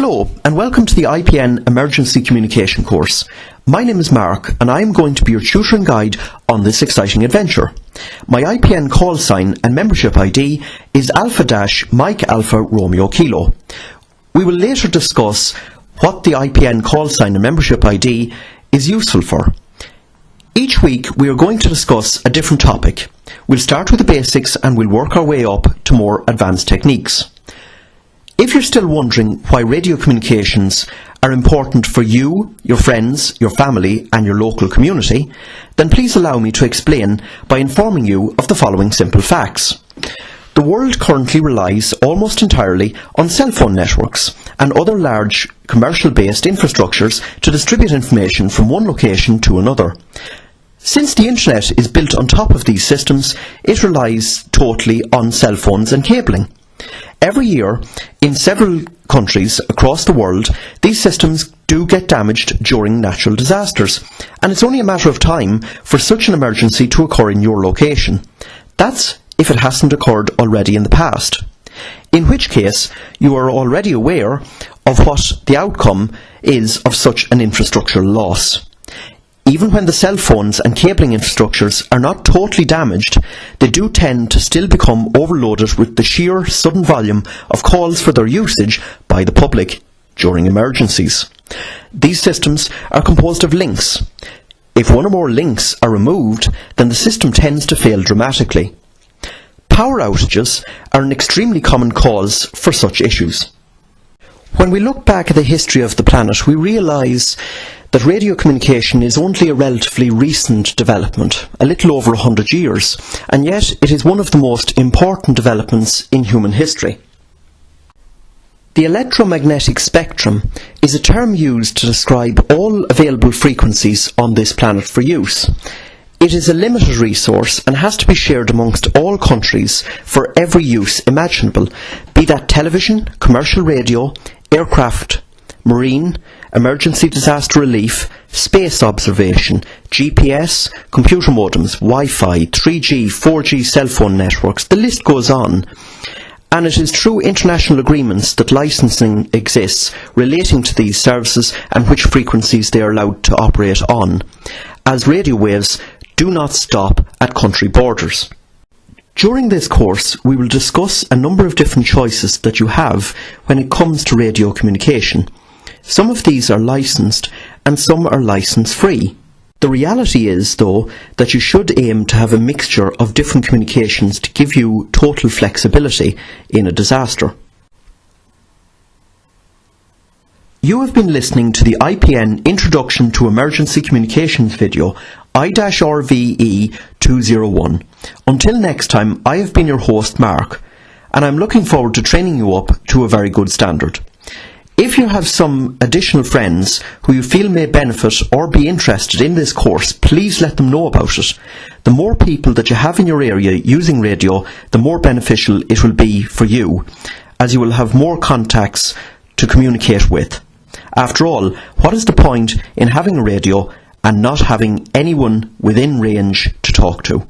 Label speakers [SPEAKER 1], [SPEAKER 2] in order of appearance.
[SPEAKER 1] Hello and welcome to the IPN Emergency Communication course. My name is Mark and I am going to be your tutor and guide on this exciting adventure. My IPN call sign and membership ID is Alpha-Mike Alpha Romeo Kilo. We will later discuss what the IPN call sign and membership ID is useful for. Each week we are going to discuss a different topic. We'll start with the basics and we'll work our way up to more advanced techniques. If you're still wondering why radio communications are important for you, your friends, your family and your local community, then please allow me to explain by informing you of the following simple facts. The world currently relies almost entirely on cell phone networks and other large commercial-based infrastructures to distribute information from one location to another. Since the internet is built on top of these systems, it relies totally on cell phones and cabling. Every year, in several countries across the world, these systems do get damaged during natural disasters, and it's only a matter of time for such an emergency to occur in your location. That's if it hasn't occurred already in the past, in which case you are already aware of what the outcome is of such an infrastructural loss. Even when the cell phones and cabling infrastructures are not totally damaged, they do tend to still become overloaded with the sheer sudden volume of calls for their usage by the public during emergencies. These systems are composed of links. If one or more links are removed, then the system tends to fail dramatically. Power outages are an extremely common cause for such issues. When we look back at the history of the planet, we realise that radio communication is only a relatively recent development, a little over 100 years, and yet it is one of the most important developments in human history. The electromagnetic spectrum is a term used to describe all available frequencies on this planet for use. It is a limited resource and has to be shared amongst all countries for every use imaginable, be that television, commercial radio, aircraft, marine, emergency disaster relief, space observation, GPS, computer modems, Wi-Fi, 3G, 4G cell phone networks, the list goes on. And it is through international agreements that licensing exists relating to these services and which frequencies they are allowed to operate on, as radio waves do not stop at country borders. During this course, we will discuss a number of different choices that you have when it comes to radio communication. Some of these are licensed and some are license-free. The reality is, though, that you should aim to have a mixture of different communications to give you total flexibility in a disaster. You have been listening to the IPN Introduction to Emergency Communications video, I-RVE201. Until next time, I have been your host, Mark, and I'm looking forward to training you up to a very good standard. If you have some additional friends who you feel may benefit or be interested in this course, please let them know about it. The more people that you have in your area using radio, the more beneficial it will be for you, as you will have more contacts to communicate with. After all, what is the point in having a radio and not having anyone within range to talk to?